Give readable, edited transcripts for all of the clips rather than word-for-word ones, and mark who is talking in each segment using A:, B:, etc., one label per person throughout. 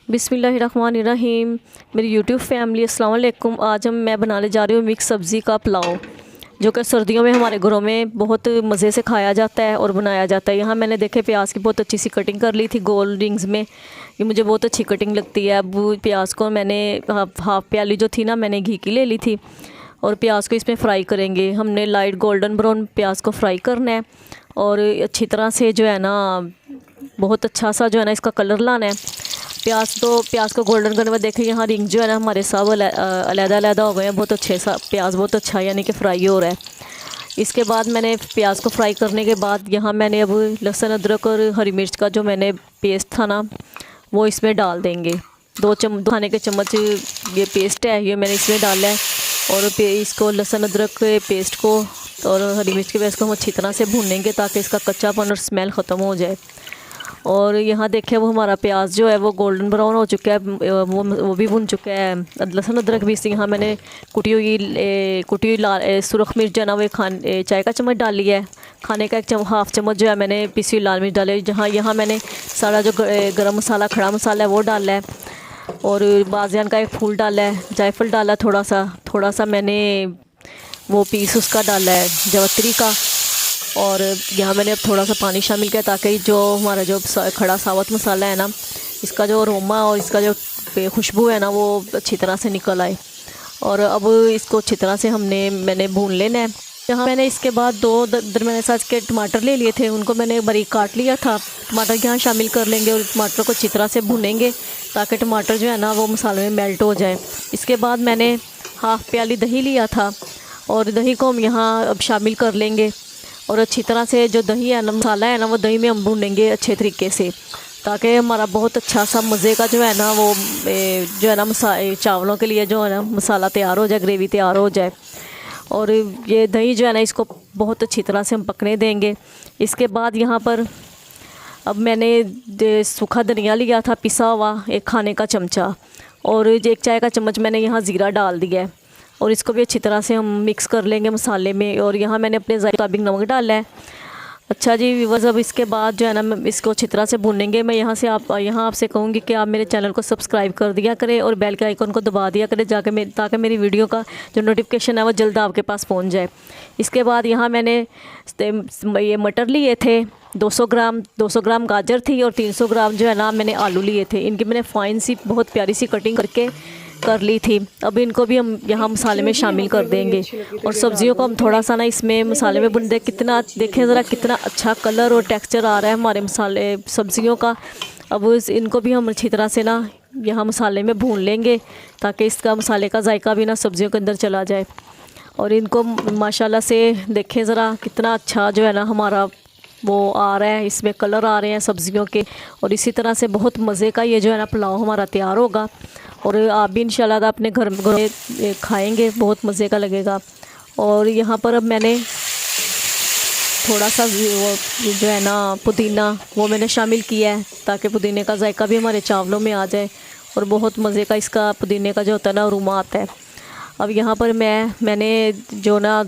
A: बिस्मिल्लाहिर्रहमानिर्रहीम। मेरी YouTube family अस्सलाम वालेकुम। आज मैं बनाने जा रही हूँ मिक्स सब्ज़ी का पुलाव, जो कि सर्दियों में हमारे घरों में बहुत मज़े से खाया जाता है और बनाया जाता है। यहाँ मैंने देखे प्याज की बहुत अच्छी सी कटिंग कर ली थी गोल रिंग्स में। ये मुझे बहुत अच्छी कटिंग लगती है। अब प्याज को मैंने हाफ़ प्याली जो थी ना, मैंने घी की ले ली थी और प्याज को इसमें फ्राई करेंगे। हमने लाइट गोल्डन ब्राउन प्याज को फ्राई करना है और अच्छी तरह से जो है ना, बहुत अच्छा सा जो है ना इसका कलर लाना है। प्याज को गोल्डन करने में देखिए यहाँ रिंग जो है ना हमारे सब अलग-अलग हो गए हैं। बहुत अच्छे सा प्याज बहुत अच्छा यानी कि फ्राई हो रहा है। इसके बाद मैंने प्याज को फ्राई करने के बाद यहाँ मैंने अब लहसुन अदरक और हरी मिर्च का जो मैंने पेस्ट था ना, वो इसमें डाल देंगे। 2 खाने के चम्मच ये पेस्ट है, ये मैंने इसमें डाला है। और इसको लहसुन अदरक के पेस्ट को और हरी मिर्च के पेस्ट को हम अच्छी तरह से भूनेंगे ताकि इसका कच्चापन और स्मेल ख़त्म हो जाए। और यहाँ देखिए वो हमारा प्याज जो है वो गोल्डन ब्राउन हो चुका है, वो भी भुन चुका है। लहसुन अदरक भी इसी यहाँ मैंने कुटी हुई लाल सुरख मिर्च जो है ना वो चाय का चम्मच डाल लिया है। खाने का हाफ़ चम्मच जो है मैंने पिसी हुई लाल मिर्च डाली। जहाँ यहाँ मैंने सारा जो गरम मसाला खड़ा मसाला है वो डाला है और बाज़ियान का एक फूल डाला है, जायफल डाला थोड़ा सा मैंने वो पीस उसका डाला है जवत्री का। और यहाँ मैंने अब थोड़ा सा पानी शामिल किया ताकि जो हमारा जो खड़ा साबुत मसाला है ना, इसका जो अरोमा और इसका जो खुशबू है ना वो अच्छी तरह से निकल आए। और अब इसको अच्छी तरह से मैंने भून लेना है। यहाँ मैंने इसके बाद 2 दरमियाने साइज़ के टमाटर ले लिए थे, उनको मैंने बारीक काट लिया था। टमाटर यहाँ शामिल कर लेंगे और टमाटर को अच्छी तरह से भुनेंगे ताकि टमाटर जो है ना वो मसाले में मेल्ट हो जाए। इसके बाद मैंने हाफ़ प्याली दही लिया था और दही को हम यहाँ अब शामिल कर लेंगे और अच्छी तरह से जो दही है ना, मसाला है ना, वो दही में हम भूनेंगे अच्छे तरीके से ताकि हमारा बहुत अच्छा सा मज़े का जो है ना वो जो है ना चावलों के लिए जो है ना मसाला तैयार हो जाए, ग्रेवी तैयार हो जाए। और ये दही जो है ना इसको बहुत अच्छी तरह से हम पकने देंगे। इसके बाद यहाँ पर अब मैंने सूखा धनिया लिया था पिसा हुआ 1 खाने का चमचा और 1 चाय का चम्मच मैंने यहाँ ज़ीरा डाल दिया है और इसको भी अच्छी तरह से हम मिक्स कर लेंगे मसाले में। और यहाँ मैंने अपने ज़ायके मुताबिक नमक डाला है। अच्छा जी व्यूअर्स, अब इसके बाद जो है ना इसको अच्छी तरह से भूनेंगे। मैं यहाँ आपसे कहूँगी कि आप मेरे चैनल को सब्सक्राइब कर दिया करें और बेल के आइकन को दबा दिया करें ताकि मेरी वीडियो का जो नोटिफिकेशन है वो जल्द आपके पास पहुँच जाए। इसके बाद यहाँ मैंने ये मटर लिए थे 200 ग्राम गाजर थी और 300 ग्राम जो है ना मैंने आलू लिए थे। इनकी मैंने फ़ाइन सी बहुत प्यारी सी कटिंग करके कर ली थी। अब इनको भी हम यहाँ मसाले में शामिल कर देंगे और सब्जियों को हम थोड़ा सा ना इसमें मसाले में भून दे। देखें ज़रा कितना अच्छा कलर और टेक्सचर आ रहा है हमारे सब्जियों का। अब इनको भी हम अच्छी तरह से ना यहाँ मसाले में भून लेंगे ताकि इसका मसाले का जायका भी ना सब्जियों के अंदर चला जाए। और इनको माशाल्लाह से देखें ज़रा कितना अच्छा जो है ना हमारा वो आ रहा है, इसमें कलर आ रहे हैं सब्जियों के। और इसी तरह से बहुत मज़े का ये जो है ना पुलाव हमारा तैयार होगा और आप भी इंशाल्लाह अपने घर में खाएंगे, बहुत मज़े का लगेगा। और यहाँ पर अब मैंने थोड़ा सा वो जो है ना पुदीना वो मैंने शामिल किया है ताकि पुदीने का जायका भी हमारे चावलों में आ जाए और बहुत मज़े का इसका पुदीने का जो होता है ना अरोमा आता है। अब यहाँ पर मैंने जो ना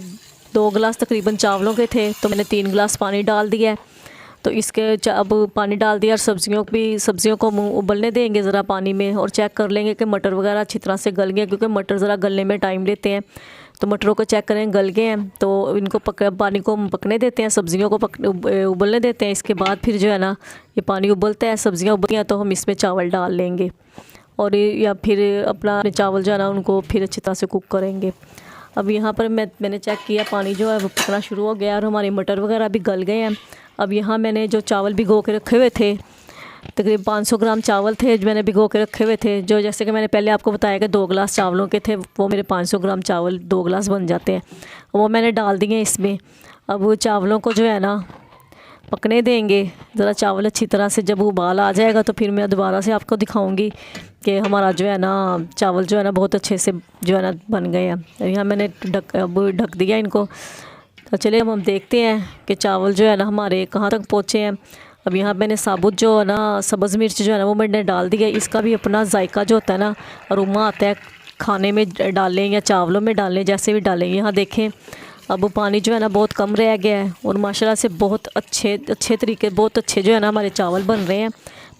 A: 2 गिलास तकरीबन चावलों के थे तो मैंने 3 गिलास पानी डाल दिया है। तो इसके अब पानी डाल दिया और सब्जियों को उबलने देंगे ज़रा पानी में और चेक कर लेंगे कि मटर वगैरह अच्छी तरह से गल गए, क्योंकि मटर ज़रा गलने में टाइम लेते हैं। तो मटरों को चेक करें गल गए हैं तो इनको पानी को पकने देते हैं, सब्जियों को उबलने देते हैं। इसके बाद फिर जो है ना ये पानी उबलता है, सब्जियाँ उबलती हैं तो हम इसमें चावल डाल लेंगे और या फिर अपना चावल जो है ना उनको फिर अच्छी तरह से कुक करेंगे। अब यहाँ पर मैंने चेक किया पानी जो है वो पकना शुरू हो गया और हमारे मटर वगैरह भी गल गए हैं। अब यहाँ मैंने जो चावल भिगो के रखे हुए थे, तकरीबन 500 ग्राम चावल थे जो मैंने भिगो के रखे हुए थे, जो जैसे कि मैंने पहले आपको बताया कि 2 गिलास चावलों के थे, वो मेरे 500 ग्राम चावल 2 गिलास बन जाते हैं, वो मैंने डाल दिए इसमें। अब वो चावलों को जो है ना पकने देंगे ज़रा चावल अच्छी तरह से। जब उबाल आ जाएगा तो फिर मैं दोबारा से आपको दिखाऊंगी कि हमारा जो है ना चावल जो है ना बहुत अच्छे से जो है ना बन गए हैं। यहाँ मैंने ढक दिया इनको। तो चलिए अब हम देखते हैं कि चावल जो है ना हमारे कहाँ तक पहुँचे हैं। अब यहाँ मैंने साबुत जो है ना सब्ज़ मिर्च जो है ना वो मैंने डाल दिया। इसका भी अपना जायका जो होता है ना अरोमा आता है, खाने में डालें या चावलों में डालें, जैसे भी डालें। यहाँ देखें अब पानी जो है ना बहुत कम रह गया है और माशाल्लाह से बहुत अच्छे तरीके बहुत अच्छे जो है ना हमारे चावल बन रहे हैं।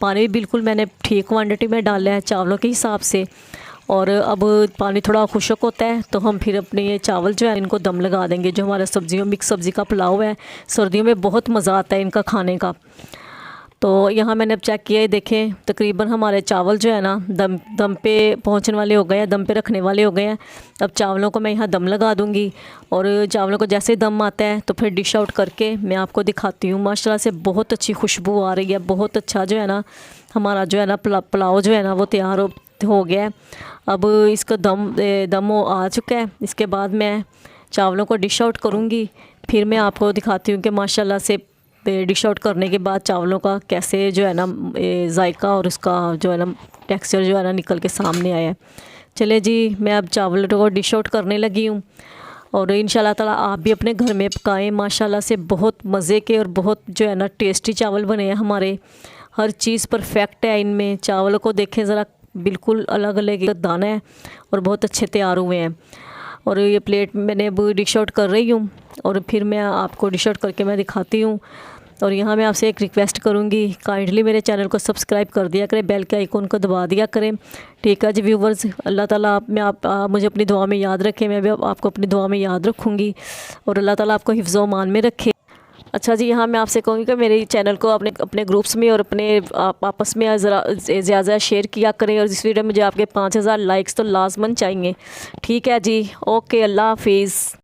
A: पानी भी बिल्कुल मैंने ठीक क्वांटिटी में डाला है चावलों के हिसाब से। और अब पानी थोड़ा खुश्क होता है तो हम फिर अपने ये चावल जो है इनको दम लगा देंगे। जो हमारा सब्जियों मिक्स सब्ज़ी का पुलाव है, सर्दियों में बहुत मज़ा आता है इनका खाने का। तो यहाँ मैंने अब चेक किया है, देखें तकरीबन हमारे चावल जो है ना दम पे पहुँचने वाले हो गए हैं, दम पे रखने वाले हो गए हैं। अब चावलों को मैं यहाँ दम लगा दूँगी और चावलों को जैसे दम आता है तो फिर डिश आउट करके मैं आपको दिखाती हूँ। माशाल्लाह से बहुत अच्छी खुशबू आ रही है, बहुत अच्छा जो है ना हमारा जो है ना पुलाव जो है ना वो तैयार हो गया है। अब इसका दम आ चुका है। इसके बाद मैं चावलों को डिश आउट करूँगी, फिर मैं आपको दिखाती हूँ कि माशाल्लाह से डिश आउट करने के बाद चावलों का कैसे जो है ना जायका और उसका जो है ना टेक्सचर जो है ना निकल के सामने आया है। चले जी, मैं अब चावलों को डिश आउट करने लगी हूँ और इंशाल्लाह ताला आप भी अपने घर में पकाएं। माशाल्लाह से बहुत मज़े के और बहुत जो है ना टेस्टी चावल बने हैं हमारे। हर चीज़ परफेक्ट है इनमें। चावलों को देखें ज़रा, बिल्कुल अलग अलग दाना है और बहुत अच्छे तैयार हुए हैं। और ये प्लेट मैंने अब डिश आउट कर रही हूँ और फिर मैं आपको डिश आउट करके मैं दिखाती हूँ। और यहाँ मैं आपसे एक रिक्वेस्ट करूँगी, काइंडली मेरे चैनल को सब्सक्राइब कर दिया करें, बेल के आइकॉन को दबा दिया करें। ठीक है जी व्यूवर्स, अल्लाह ताला आप मुझे अपनी दुआ में याद रखें, मैं भी आपको अपनी दुआ में याद रखूँगी और अल्लाह ताला आपको हिफ्ज़ व अमान में रखे। अच्छा जी, यहाँ मैं आपसे कहूँगी कि मेरे चैनल को अपने ग्रुप्स में और अपने आपस में ज़रा ज़्यादा शेयर किया करें। और इस वीडियो में मुझे आपके 5000 लाइक्स तो लाजमन चाहिए। ठीक है जी, ओके, अल्लाह हाफिज़।